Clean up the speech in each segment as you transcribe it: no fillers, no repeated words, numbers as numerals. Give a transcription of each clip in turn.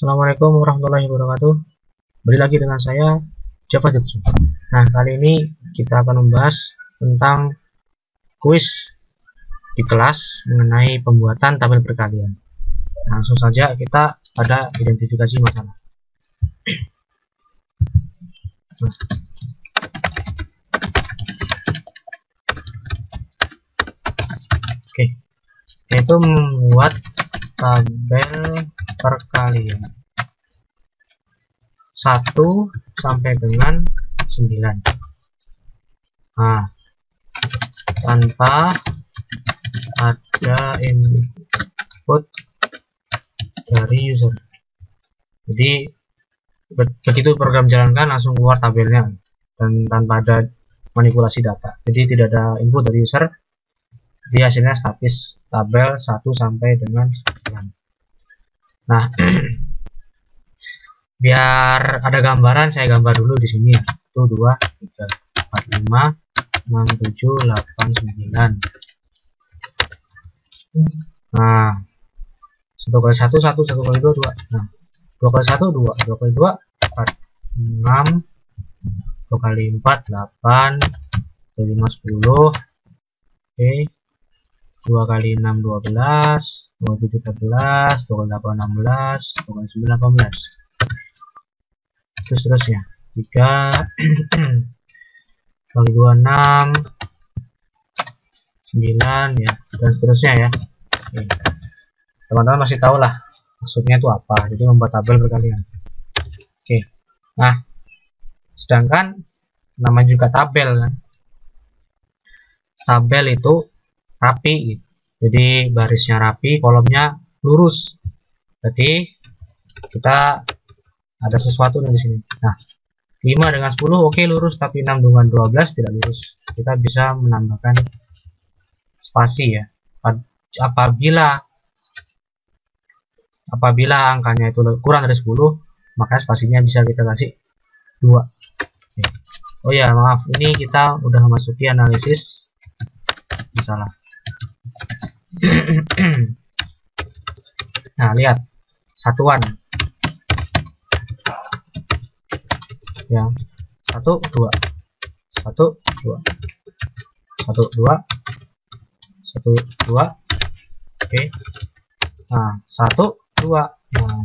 Assalamualaikum warahmatullahi wabarakatuh. Kembali lagi dengan saya Java Jutsu. Nah, kali ini kita akan membahas tentang kuis di kelas mengenai pembuatan tabel perkalian. Langsung saja kita pada identifikasi masalah. Oke, yaitu membuat tabel perkalian 1 sampai dengan 9. Nah, tanpa ada input dari user. Jadi begitu program jalankan langsung keluar tabelnya dan tanpa ada manipulasi data. Jadi tidak ada input dari user. Jadi hasilnya statis tabel 1 sampai dengan 9. Nah, biar ada gambaran saya gambar dulu di sini ya. 1 2 3 4 5 6 7 8 9. Nah, 1 kali 1 1 1 kali 2 2. Nah, 2 kali 1 2 2 kali 2 4 6 2 kali 4 8 2 kali 5 10. Oke, 2 kali 6 12, 2 kali 7 14, 2 kali 8 16, 2 kali 9 18. Terus seterusnya 3 kali 2 6 9 ya, dan seterusnya ya. Teman-teman masih tahu lah maksudnya itu apa, jadi membuat tabel perkalian. Oke, nah sedangkan namanya juga tabel kan, tabel itu rapi gitu. Jadi barisnya rapi, kolomnya lurus. Berarti kita ada sesuatu di sini. Nah, 5 dengan 10 oke lurus, tapi 6 dengan 12 tidak lurus. Kita bisa menambahkan spasi ya. Apabila angkanya itu kurang dari 10, maka spasinya bisa kita kasih 2. Oh ya, maaf, ini kita udah memasuki analisis masalah. Nah, lihat satuan ya, 1 2 1 2 1 2 1 2. Oke, nah 1 2, nah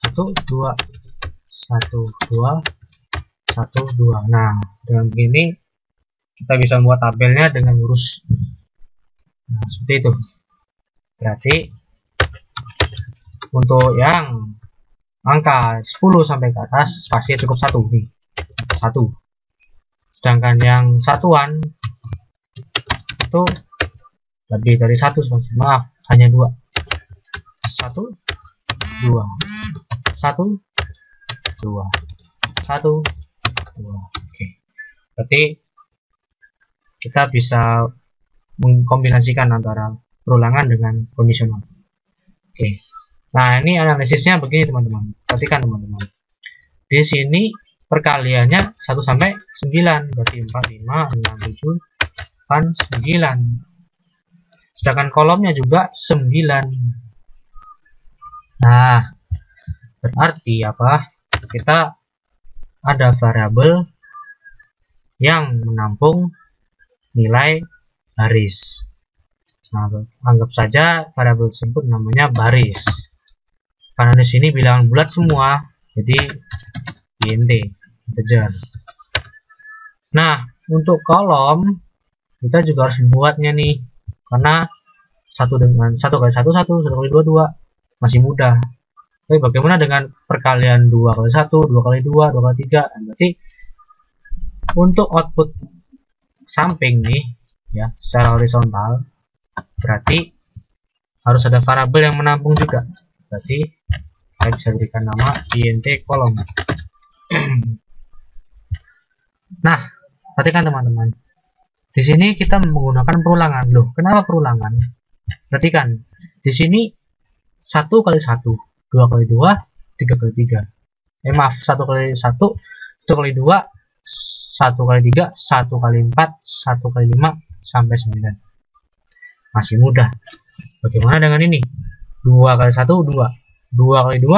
1 2 1 2 1 2. Nah, dengan begini kita bisa membuat tabelnya dengan lurus. Nah, seperti itu. Berarti untuk yang angka 10 sampai ke atas spasinya cukup 1 nih. 1. Sedangkan yang satuan itu lebih dari 1 spasi. Maaf, hanya 2. 1 2 1 2 1 2. Oke. Berarti kita bisa mengkombinasikan antara perulangan dengan kondisional. Oke. Nah, ini analisisnya begini teman-teman. Perhatikan teman-teman. Di sini perkaliannya 1 sampai 9, berarti 4 5 6 7 8 9. Sedangkan kolomnya juga 9. Nah, berarti apa? Kita ada variabel yang menampung nilai baris. Nah, anggap saja variabel tersebut namanya baris. Karena di sini bilangan bulat semua, jadi int integer. Nah, untuk kolom kita juga harus membuatnya nih, karena 1 dengan 1 kali 1 1, 1 kali 2 2 masih mudah. Tapi bagaimana dengan perkalian 2 kali 1, 2 kali 2, 2 kali 3? Berarti untuk output samping nih ya, secara horizontal, berarti harus ada variabel yang menampung juga. Berarti saya bisa berikan nama int kolom. Nah, perhatikan teman-teman. Di sini kita menggunakan perulangan. Loh, kenapa perulangan? Perhatikan. Di sini 1 kali 1, 2 kali 2, 3 kali 3. Maaf, 1 kali 1, 1 kali 2, 1 kali 3, 1 kali 4, 1 kali 5 sampai 9. Masih mudah. Bagaimana dengan ini? 2 kali 1 2, 2 kali 2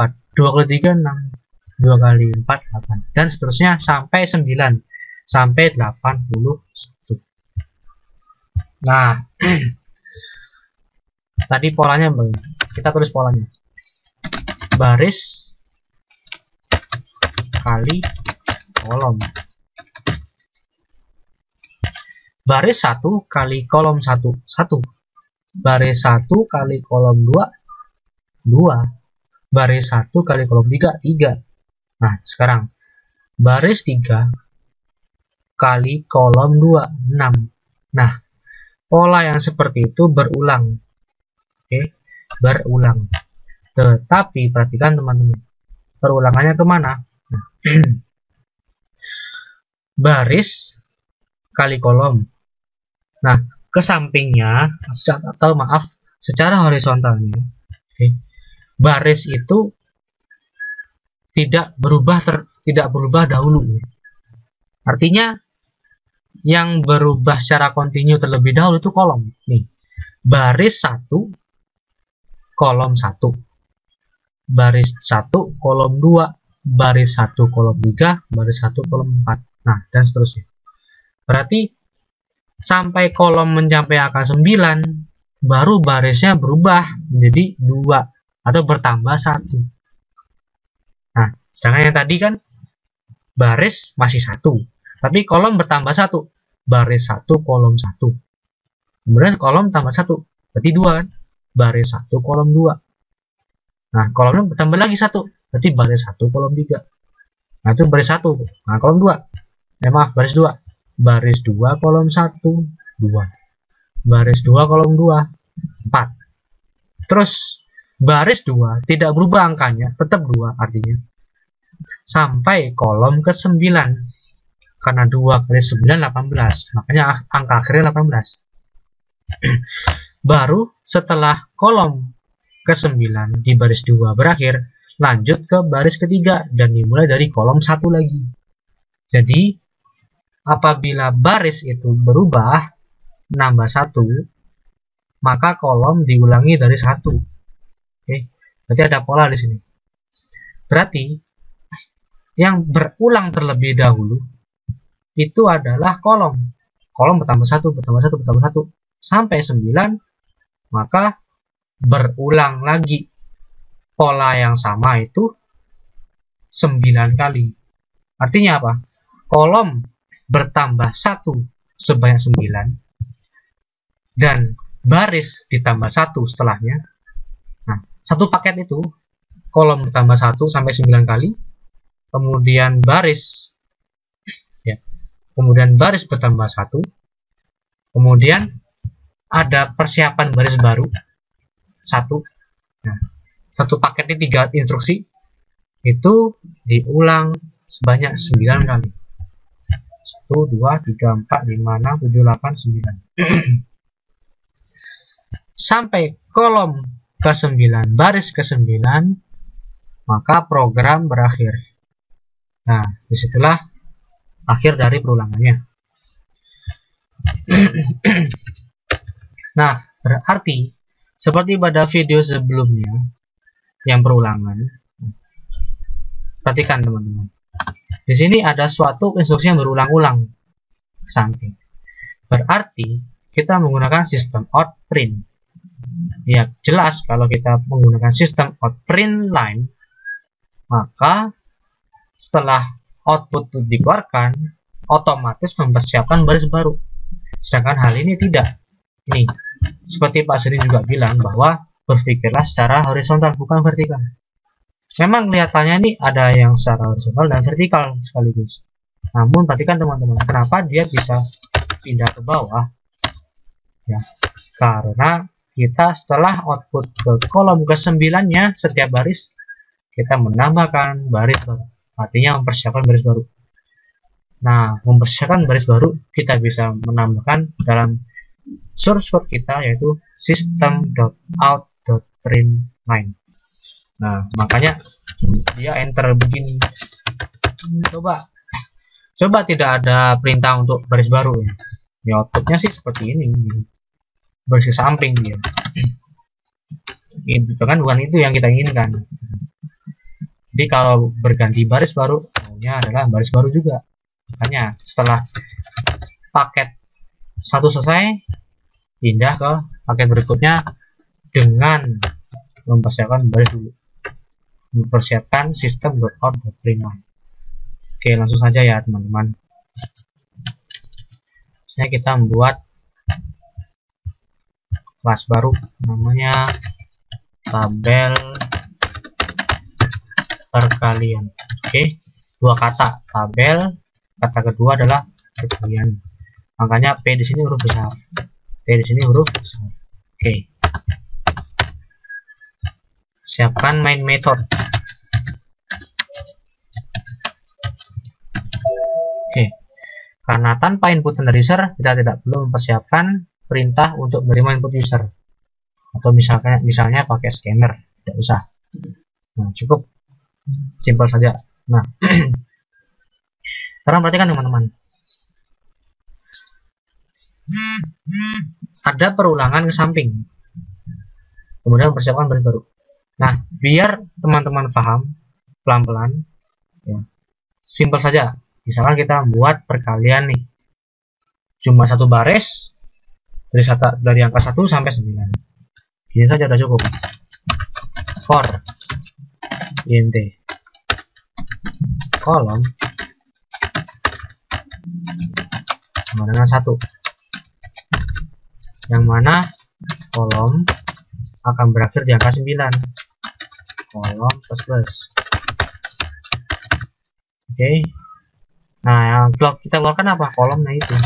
4, 2 kali 3 6, 2 kali 4 8, dan seterusnya sampai 9, sampai 81. Nah, tadi polanya begini. Kita tulis polanya. Baris kali kolom. Baris 1 kali kolom 1, 1. Baris 1 kali kolom 2, 2. Baris 1 kali kolom 3, 3. Nah, sekarang baris 3 kali kolom 2, 6. Nah, pola yang seperti itu berulang. Oke, berulang. Tetapi perhatikan teman-teman, perulangannya kemana? Nah, baris kali kolom. Nah, ke sampingnya, atau maaf, secara horizontalnya, okay, baris itu tidak berubah dahulu. Artinya yang berubah secara kontinu terlebih dahulu itu kolom. Nih, baris 1 kolom 1, baris 1 kolom 2, baris 1 kolom 3, baris 1 kolom 4. Nah, dan seterusnya. Berarti sampai kolom mencapai angka 9, baru barisnya berubah menjadi 2 atau bertambah 1. Nah, sedangkan yang tadi kan baris masih 1, tapi kolom bertambah 1. Baris 1 kolom 1. Kemudian kolom tambah 1, berarti 2 kan? Baris 1 kolom 2. Nah, kolomnya bertambah lagi 1, berarti baris 1 kolom 3. Nah, itu baris 1. Nah, kolom 2. Maaf, baris 2. Baris 2 kolom 1, 2. Baris 2 kolom 2, 4. Terus baris 2 tidak berubah angkanya, tetap 2 artinya. Sampai kolom ke 9. Karena 2 kali 9 18, makanya angka akhirnya 18. Baru setelah kolom ke 9 di baris 2 berakhir, lanjut ke baris ketiga dan dimulai dari kolom 1 lagi. Jadi apabila baris itu berubah nambah 1, maka kolom diulangi dari 1. Oke, berarti ada pola di sini. Berarti yang berulang terlebih dahulu itu adalah kolom. Kolom bertambah 1, bertambah 1, bertambah 1 sampai 9, maka berulang lagi pola yang sama itu 9 kali. Artinya apa? Kolom bertambah 1 sebanyak 9 dan baris ditambah 1 setelahnya. Nah, satu paket itu kolom bertambah 1 sampai 9 kali, kemudian baris ya, kemudian baris bertambah 1, kemudian ada persiapan baris baru 1. Nah, satu paket ini 3 instruksi itu diulang sebanyak 9 kali. 1, 2, 3, 4, 5, 6, 7, 8, 9. Sampai kolom ke 9, baris ke 9, maka program berakhir. Nah, disitulah akhir dari perulangannya. Nah, berarti seperti pada video sebelumnya yang perulangan, perhatikan teman-teman. Di sini ada suatu instruksi yang berulang-ulang ke samping. Berarti kita menggunakan sistem outPrint. Ya, jelas kalau kita menggunakan sistem outPrint line, maka setelah output itu dikeluarkan, otomatis mempersiapkan baris baru. Sedangkan hal ini tidak. Nih, seperti Pak Sri juga bilang bahwa berpikirlah secara horizontal, bukan vertikal. Memang kelihatannya ini ada yang secara horizontal dan vertikal sekaligus. Namun perhatikan teman-teman, kenapa dia bisa pindah ke bawah? Ya, karena kita setelah output ke kolom ke-9-nya setiap baris, kita menambahkan baris baru. Artinya mempersiapkan baris baru. Nah, mempersiapkan baris baru kita bisa menambahkan dalam source code kita, yaitu system.out.println. Nah, makanya dia enter begini. Coba tidak ada perintah untuk baris baru ya. Ya, outputnya sih seperti ini. Baris ke samping dia. Itu kan bukan itu yang kita inginkan. Jadi kalau berganti baris baru, maunya adalah baris baru juga. Makanya setelah paket satu selesai, pindah ke paket berikutnya dengan mempersiapkan baris dulu, mempersiapkan system.out.println. Oke, langsung saja ya teman-teman. Kita membuat kelas baru, namanya tabel perkalian. Oke, dua kata, tabel, kata kedua adalah perkalian. Makanya P di sini huruf besar, T di sini huruf besar. Oke, siapkan main method. Oke, karena tanpa input dan user, kita tidak perlu mempersiapkan perintah untuk menerima input user. Atau misalnya pakai scanner, tidak usah. Nah, cukup simpel saja. Nah, sekarang perhatikan teman-teman, ada perulangan ke samping, kemudian persiapkan baris baru. Nah, biar teman-teman paham pelan-pelan, ya, simpel saja. Misalkan kita membuat perkalian nih, cuma satu baris dari angka 1 sampai 9. Ini saja sudah cukup. For int kolom sama dengan 1, yang mana kolom akan berakhir di angka 9, kolom plus. Oke. Nah, yang kita keluarkan apa? Kolomnya itu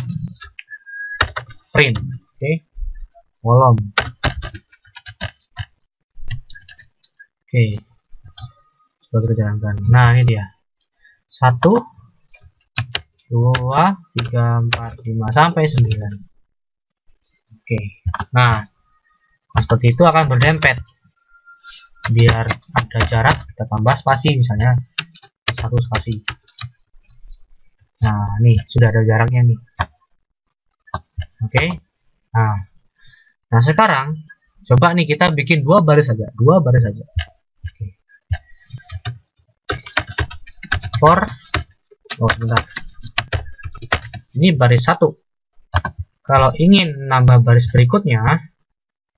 print. Oke, kolom. Oke, coba kita jalankan. Nah, ini dia 1, 2, 3, 4, 5 sampai 9. Oke, nah seperti itu akan berdempet. Biar ada jarak, kita tambah spasi, misalnya 1 spasi. Nah, nih sudah ada jaraknya nih. Oke. Nah sekarang coba nih kita bikin 2 baris saja, 2 baris saja. Oke. For, sebentar. Ini baris 1. Kalau ingin nambah baris berikutnya,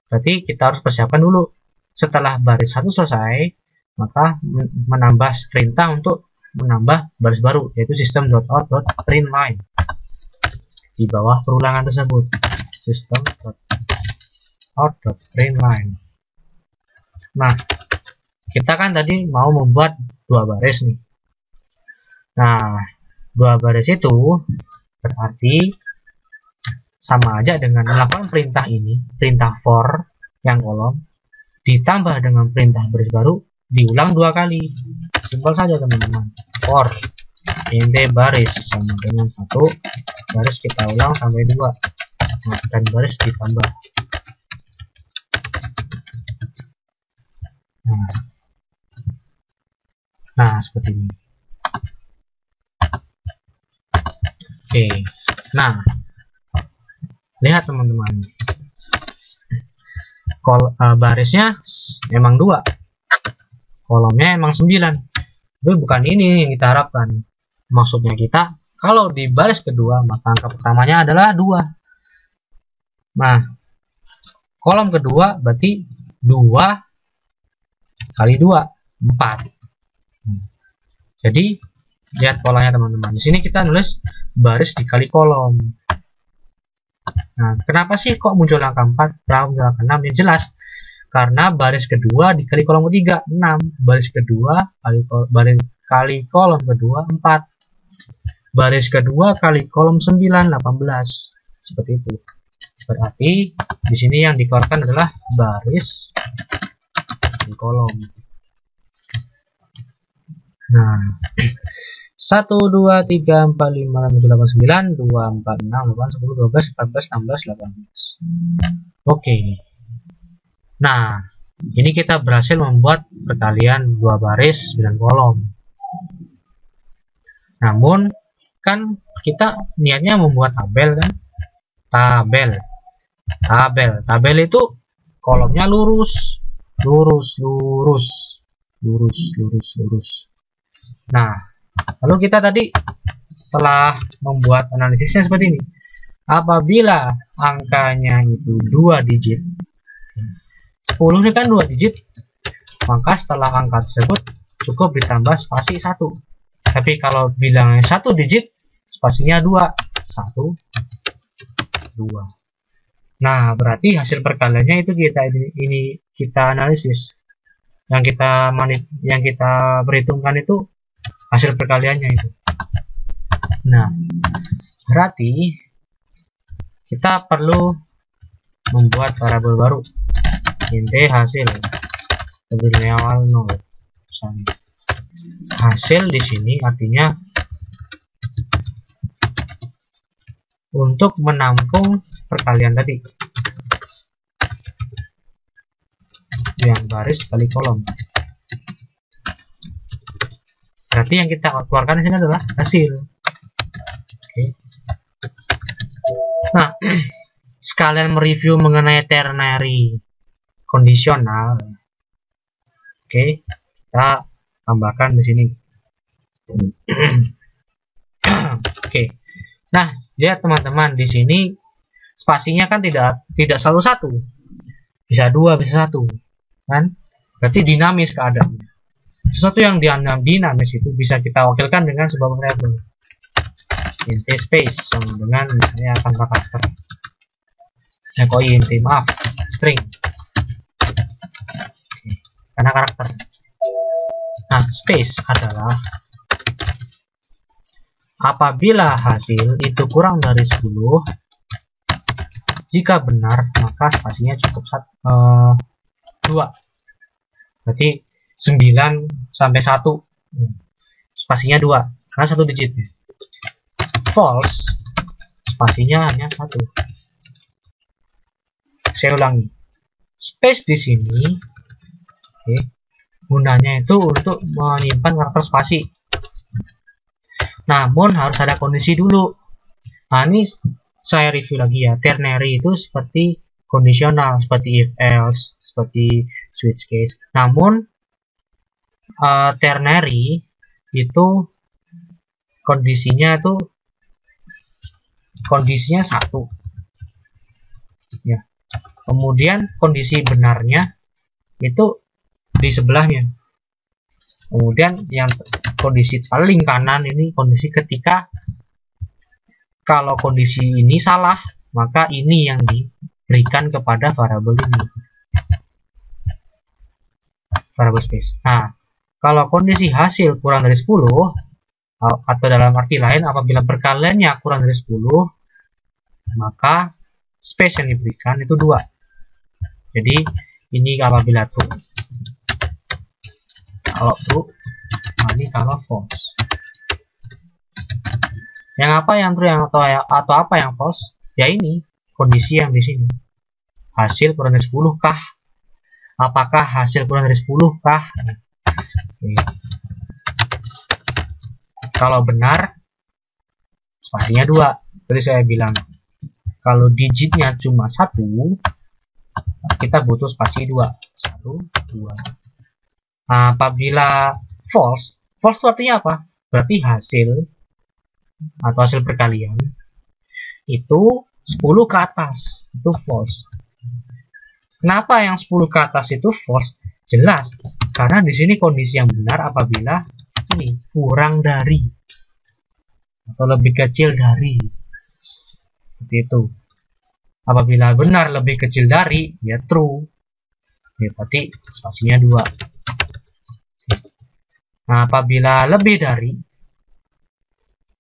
berarti kita harus persiapkan dulu. Setelah baris 1 selesai, maka menambah perintah untuk menambah baris baru, yaitu system.out.println di bawah perulangan tersebut, system.out.println. Nah, kita kan tadi mau membuat 2 baris nih. Nah, 2 baris itu berarti sama aja dengan melakukan perintah ini, perintah for yang kolom ditambah dengan perintah baris baru diulang 2 kali. Simpel saja teman-teman. For int baris sama dengan 1, baris kita ulang sampai 2, nah, dan baris ditambah. Nah seperti ini. Oke, nah lihat teman-teman, barisnya memang 2, kolomnya emang 9, tapi bukan ini yang kita harapkan. Maksudnya kita kalau di baris kedua maka angka pertamanya adalah 2. Nah, kolom kedua berarti 2 kali 2 4. Jadi lihat polanya teman-teman. Di sini kita nulis baris dikali kolom. Nah, kenapa sih kok muncul angka 4, muncul angka 6? Yang jelas karena baris kedua dikali kolom ketiga 6, baris kedua kali kolom kedua 4, baris kedua kali kolom 9 18. Seperti itu. Berarti di sini yang dikeluarkan adalah baris di kolom. Nah, 1 2 3 4 5 6 7 8 9 2 4 6 8 10 12 14 16 18. Oke. Nah, ini kita berhasil membuat perkalian 2 baris 9 kolom. Namun kan kita niatnya membuat tabel kan? Tabel itu kolomnya lurus. lurus. Nah, lalu kita tadi telah membuat analisisnya seperti ini. Apabila angkanya itu 2 digit, 10 ini kan 2 digit, maka setelah angka tersebut cukup ditambah spasi 1. Tapi kalau bilangnya 1 digit, spasinya 2. 1, 2. Nah, berarti hasil perkaliannya itu kita analisis. Yang kita perhitungkan itu hasil perkaliannya itu. Nah, berarti kita perlu membuat variabel baru. Int hasil lebih awal 0. Hasil di sini artinya untuk menampung perkalian tadi. Yang baris kali kolom. Berarti yang kita keluarkan di sini adalah hasil. Oke. Nah, sekalian mereview mengenai ternary kondisional. Oke, kita tambahkan di sini. Oke. Nah, lihat teman-teman, di sini spasinya kan tidak selalu 1. Bisa 2, bisa 1. Kan? Berarti dinamis keadaannya. Sesuatu yang dinamis itu bisa kita wakilkan dengan sebuah variabel. Int space sama dengan misalnya tanpa karakter. String. Oke, karena karakter. Nah, space adalah apabila hasil itu kurang dari 10, jika benar maka spasinya cukup 2. Berarti 9 sampai 1 spasinya 2 karena 1 digit. False, spasinya hanya 1. Saya ulangi, space di sini gunanya itu untuk menyimpan karakter spasi. Namun harus ada kondisi dulu. Nah, ini saya review lagi ya. Ternary itu seperti kondisional, seperti if else, seperti switch case. Namun ternary itu kondisinya 1. Ya. Kemudian kondisi benarnya itu di sebelahnya. Kemudian yang kondisi paling kanan ini kondisi ketika kalau kondisi ini salah, maka ini yang diberikan kepada variabel ini. Variabel space. Nah, kalau kondisi hasil kurang dari 10, atau dalam arti lain apabila perkaliannya kurang dari 10, maka space yang diberikan itu 2. Jadi ini apabila true. Kalau true, ini kalau false. Yang apa yang true atau apa yang false? Ya ini kondisi yang di sini. Hasil kurang dari 10 kah? Apakah hasil kurang dari 10 kah? Oke. Kalau benar, spasinya 2. Tadi saya bilang, kalau digitnya cuma 1, kita butuh spasi 2. 1, 2. Apabila false itu artinya apa? Berarti hasil atau hasil perkalian itu 10 ke atas, itu false. Kenapa yang 10 ke atas itu false? Jelas, karena di sini kondisi yang benar apabila ini kurang dari atau lebih kecil dari. Seperti itu. Apabila benar lebih kecil dari, ya true. Ya, berarti spasinya 2. Nah, apabila lebih dari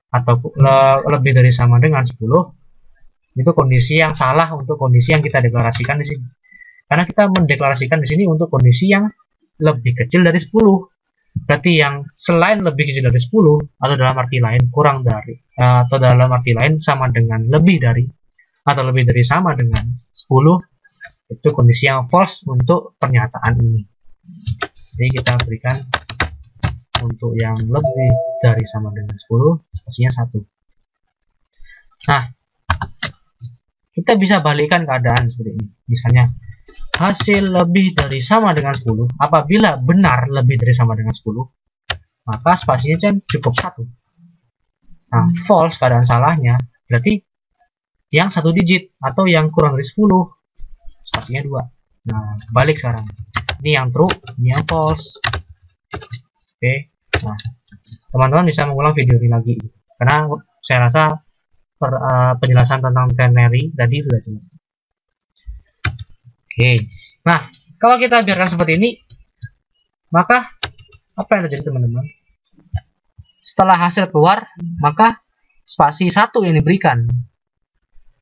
atau lebih dari sama dengan 10, itu kondisi yang salah untuk kondisi yang kita deklarasikan di sini. Karena kita mendeklarasikan di sini untuk kondisi yang lebih kecil dari 10. Berarti yang selain lebih kecil dari 10 atau dalam arti lain kurang dari atau dalam arti lain sama dengan lebih dari atau lebih dari sama dengan 10, itu kondisi yang false untuk pernyataan ini. Jadi kita berikan untuk yang lebih dari sama dengan 10, spasinya 1. Nah, kita bisa balikkan keadaan seperti ini. Misalnya hasil lebih dari sama dengan 10, apabila benar lebih dari sama dengan 10, maka spasinya kan cukup 1. Nah, false keadaan salahnya berarti yang 1 digit atau yang kurang dari 10, spasinya 2. Nah, balik sekarang. Ini yang true, ini yang false. Oke. Nah, teman-teman bisa mengulang video ini lagi karena saya rasa penjelasan tentang ternary tadi sudah jelas. Oke. Nah, kalau kita biarkan seperti ini, maka apa yang terjadi teman-teman? Setelah hasil keluar, maka spasi 1 yang diberikan,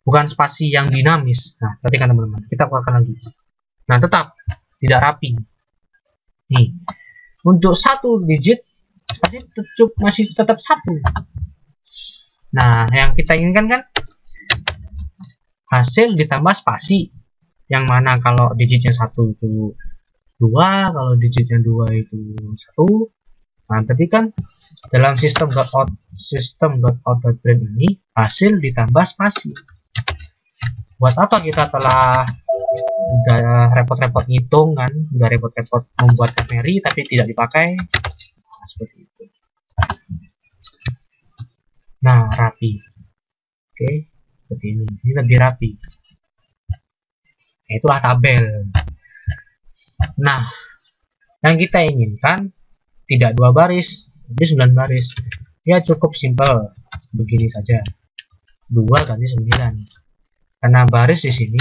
bukan spasi yang dinamis. Nah, perhatikan teman-teman, kita keluarkan lagi. Nah, tetap tidak rapi. Nih, untuk 1 digit masih tetap 1. Nah, yang kita inginkan kan hasil ditambah spasi, yang mana kalau digitnya 1 itu 2, kalau digitnya 2 itu 1. Nah, berarti kan dalam system.out.print ini hasil ditambah spasi. Buat apa kita telah udah repot-repot ngitung kan, udah repot-repot membuat ternary tapi tidak dipakai. Nah, seperti itu. Nah, rapi. Oke, seperti ini. Ini lebih rapi. Nah, itulah tabel. Nah, yang kita inginkan tidak 2 baris, tapi 9 baris. Ya cukup simpel. Begini saja. 2 ganti 9. Karena baris di sini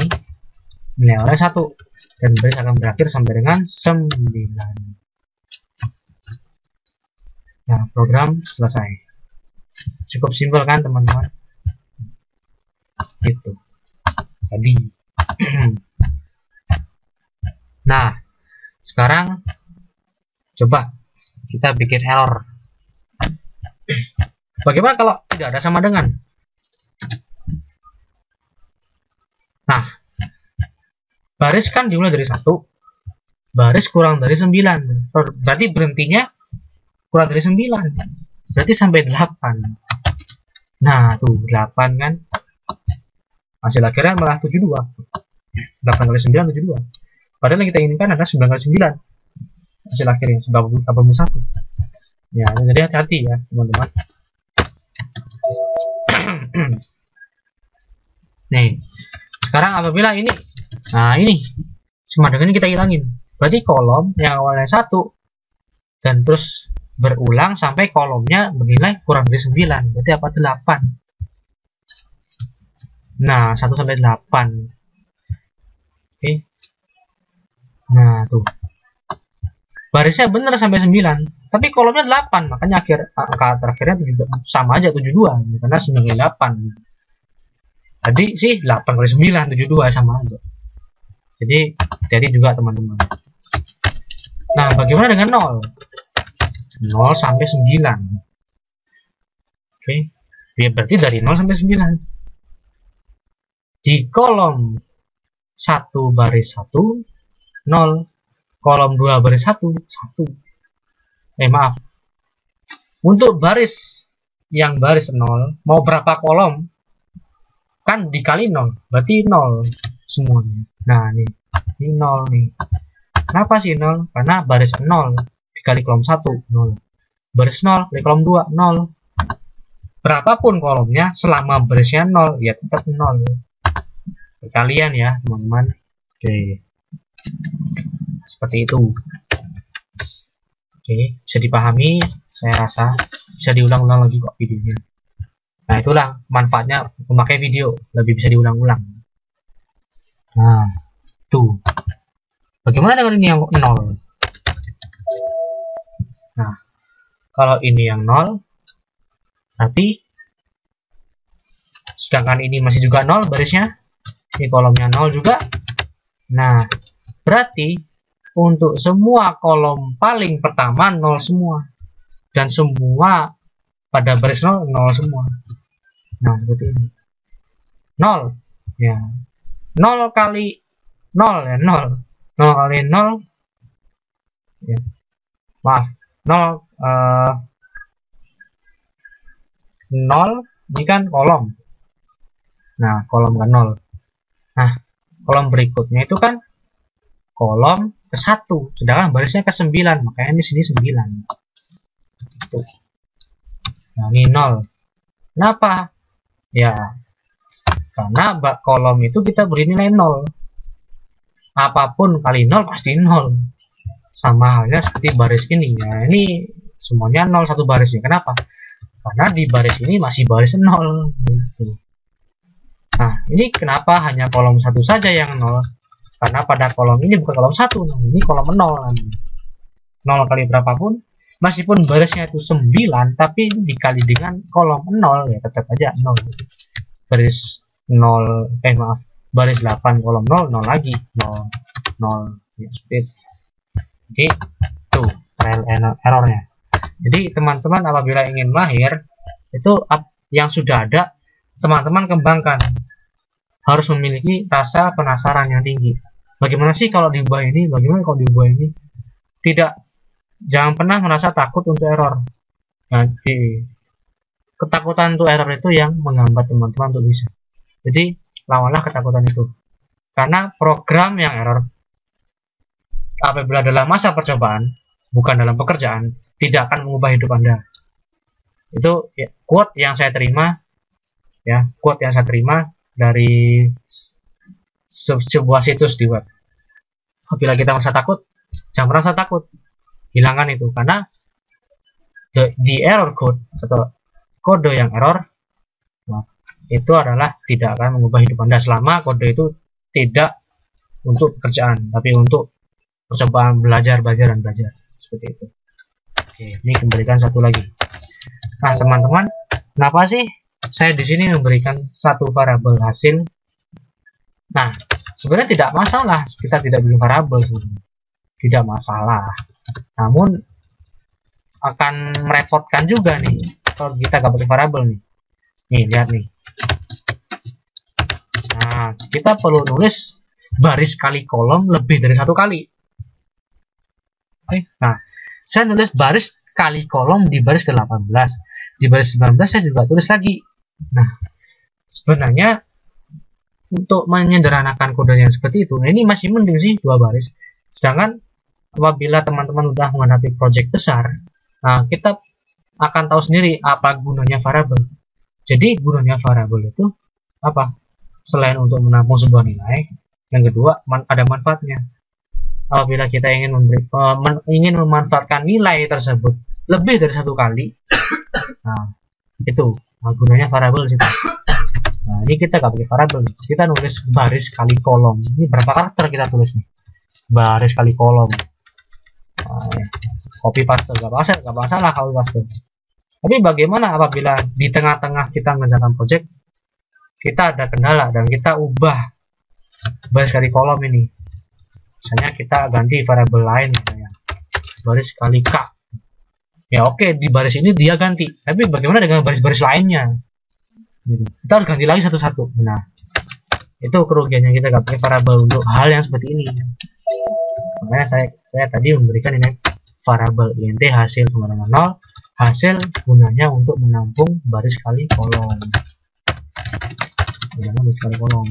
nilainya 1 dan baris akan berakhir sampai dengan 9. Nah, program selesai. Cukup simpel kan teman-teman? Itu tadi. Nah, sekarang coba kita bikin error. Bagaimana kalau tidak ada sama dengan? Nah, baris kan dimulai dari 1, baris kurang dari 9, berarti berhentinya kurang dari 9, berarti sampai 8. Nah, tuh 8 kan, hasil akhirnya malah 72. 8 kali 9 72. Padahal yang kita inginkan adalah 9 kali 9 hasil akhirnya 81. Ya, jadi hati-hati ya teman-teman. Nih, sekarang apabila ini, nah ini sama dengan ini kita hilangin, berarti kolom yang awalnya 1 dan terus berulang sampai kolomnya bernilai kurang dari 9, berarti apa? 8. Nah, 1 sampai 8. Oke. Nah, tuh. Barisnya benar sampai 9, tapi kolomnya 8, makanya angka terakhirnya juga sama aja 72 karena 9 kali 8. Tadi sih 8 kali 9 72 sama aja. Jadi juga teman-teman. Nah, bagaimana dengan 0? 0 sampai 9. Oke. Ya, berarti dari 0 sampai 9. Di kolom 1 baris 1 0, kolom 2 baris 1 1. Maaf. Untuk baris yang baris 0 mau berapa kolom? Kan dikali 0, berarti 0 semuanya. Nah, nih. Ini 0 nih. Kenapa sih 0? Karena baris 0 dikali kolom 1 0. Baris 0 dikali kolom 2 0. Berapapun kolomnya selama barisnya 0 ya tetap 0. Kalian ya, teman-teman. Oke. Seperti itu. Oke, bisa dipahami, saya rasa bisa diulang-ulang lagi kok videonya. Nah, itulah manfaatnya memakai video, lebih bisa diulang-ulang. Nah, tuh. Bagaimana dengan ini yang 0? Nah, kalau ini yang 0, berarti sedangkan ini masih juga 0 barisnya, ini kolomnya 0 juga. Nah, berarti untuk semua kolom paling pertama 0 semua, dan semua pada baris 0 semua. Nah, seperti ini. 0 ya. 0 kali 0 ya 0. 0 kali 0 ya. Maaf. 0 0 ini kan kolom. Nah, kolom kan 0. Nah, kolom berikutnya itu kan kolom ke 1, sedangkan barisnya ke 9, makanya di sini 9. Tuh. Nah, ini 0. Kenapa? Ya, karena kolom itu kita beri nilai 0. Apapun kali 0 pasti 0. Sama halnya seperti baris ini. Nah, ini semuanya 0 satu barisnya. Kenapa? Karena di baris ini masih baris 0 gitu. Nah, ini kenapa hanya kolom 1 saja yang 0? Karena pada kolom ini bukan kolom 1, nah, ini kolom 0. 0 kali berapapun, meskipun barisnya itu 9, tapi dikali dengan kolom 0 ya tetap aja 0. Baris 0, baris 8 kolom 0, 0 lagi, 0, 0 ya, seperti itu. Jadi tuh trial errornya. Jadi teman-teman apabila ingin mahir, itu yang sudah ada teman-teman kembangkan. Harus memiliki rasa penasaran yang tinggi. Bagaimana sih kalau diubah ini? Bagaimana kalau diubah ini? Tidak, jangan pernah merasa takut untuk error. Nanti ketakutan untuk error itu yang menghambat teman-teman untuk bisa. Jadi lawanlah ketakutan itu. Karena program yang error apabila dalam masa percobaan, bukan dalam pekerjaan, tidak akan mengubah hidup Anda. Itu ya, quote yang saya terima, ya, quote yang saya terima dari sebuah situs di web. Apabila kita merasa takut, jangan merasa takut, hilangkan itu, karena the error code atau kode yang error, nah, itu adalah tidak akan mengubah hidup Anda selama kode itu tidak untuk pekerjaan, tapi untuk percobaan belajar seperti itu. Oke, ini kembalikan satu lagi. Nah, teman-teman, kenapa sih saya di sini memberikan satu variabel hasil? Nah, sebenarnya tidak masalah kita tidak bikin variabel, sebenarnya tidak masalah. Namun akan merepotkan juga nih kalau kita nggak pakai variabel nih. Nih, lihat nih. Nah, kita perlu nulis baris kali kolom lebih dari 1 kali. Oke, nah, saya nulis baris kali kolom di baris ke-18. Di baris 19 saya juga tulis lagi. Nah, sebenarnya untuk menyederhanakan kode yang seperti itu, nah ini masih mending sih 2 baris. Sedangkan apabila teman-teman udah menghadapi project besar, nah kita akan tahu sendiri apa gunanya variabel. Jadi gunanya variabel itu apa? Selain untuk menampung sebuah nilai, yang kedua ada manfaatnya. Apabila kita ingin ingin memanfaatkan nilai tersebut lebih dari 1 kali, nah itu gunanya variabel sih. Nah, ini kita nggak pakai variabel, kita nulis baris kali kolom. Ini berapa karakter kita tulis nih? Baris kali kolom. Nah, copy paste nggak masalah copy paste. Tapi bagaimana apabila di tengah-tengah kita mengerjakan project, kita ada kendala dan kita ubah baris kali kolom ini? Misalnya kita ganti variabel lain, misalnya baris kali k. Ya oke, di baris ini dia ganti. Tapi bagaimana dengan baris-baris lainnya? Gitu. Kita harus ganti lagi satu-satu. Nah, itu kerugiannya kita nggak pakai variabel untuk hal yang seperti ini. Makanya saya tadi memberikan ini variabel int hasil sama dengan 0. Hasil gunanya untuk menampung baris kali kolom. Baris kali kolom.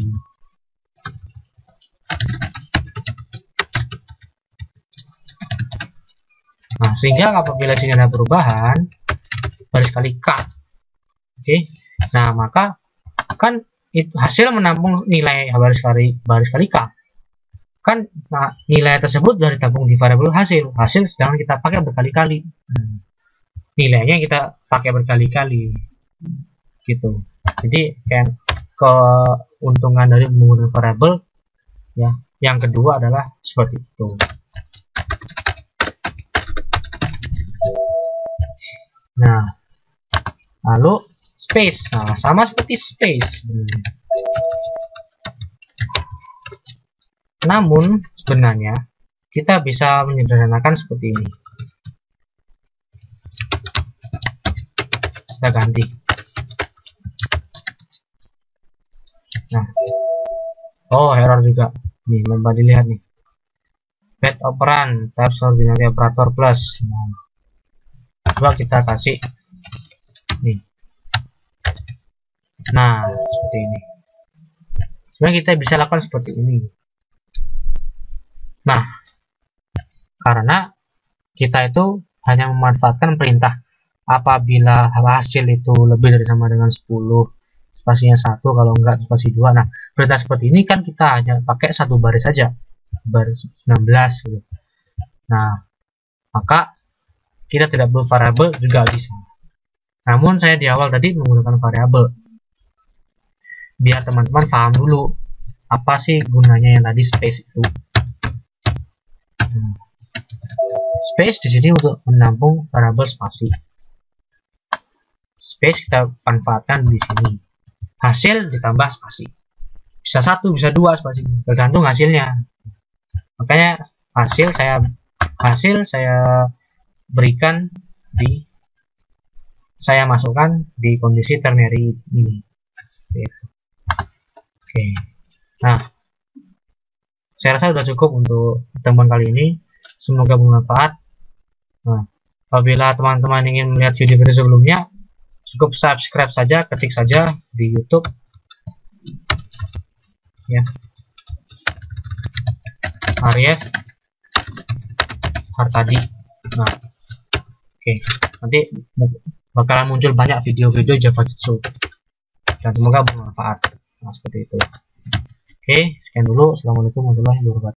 Nah, sehingga apabila sini ada perubahan baris kali k, oke, nah maka kan itu hasil menampung nilai baris kali k, kan nah, nilai tersebut sudah ditampung di variabel hasil sedang kita pakai berkali-kali, nilainya kita pakai berkali-kali, gitu. Jadi kayak keuntungan dari menggunakan variabel, ya. Yang kedua adalah seperti itu. Nah, lalu space, nah, sama seperti space. Namun sebenarnya kita bisa menyederhanakan seperti ini. Kita ganti. Nah, oh error juga. Nih, coba dilihat nih. Bed operand type binary operator plus. Nah, coba kita kasih nih. Nah, seperti ini. Sebenarnya kita bisa lakukan seperti ini. Nah, karena kita itu hanya memanfaatkan perintah apabila hasil itu lebih dari sama dengan 10, spasinya 1, kalau enggak spasi 2. Nah, perintah seperti ini kan kita hanya pakai satu baris saja, baris 19 gitu. Nah, maka kita tidak perlu variabel juga bisa. Namun saya di awal tadi menggunakan variabel biar teman-teman paham dulu apa sih gunanya yang tadi space itu. Space di sini untuk menampung variabel spasi. Space kita manfaatkan di sini. Hasil ditambah spasi. Bisa 1, bisa 2 spasi, tergantung hasilnya. Makanya hasil saya berikan di, saya masukkan di kondisi ternary ini. Oke. Nah, saya rasa sudah cukup untuk pertemuan kali ini. Semoga bermanfaat. Nah, apabila teman-teman ingin melihat video-video sebelumnya, cukup subscribe saja, ketik saja di YouTube ya, Arif Hartadi. Nah, oke, nanti bakalan muncul banyak video-video Javajutsu dan semoga bermanfaat. Nah, seperti itu. Oke, sekian dulu. Assalamualaikum warahmatullahi wabarakatuh.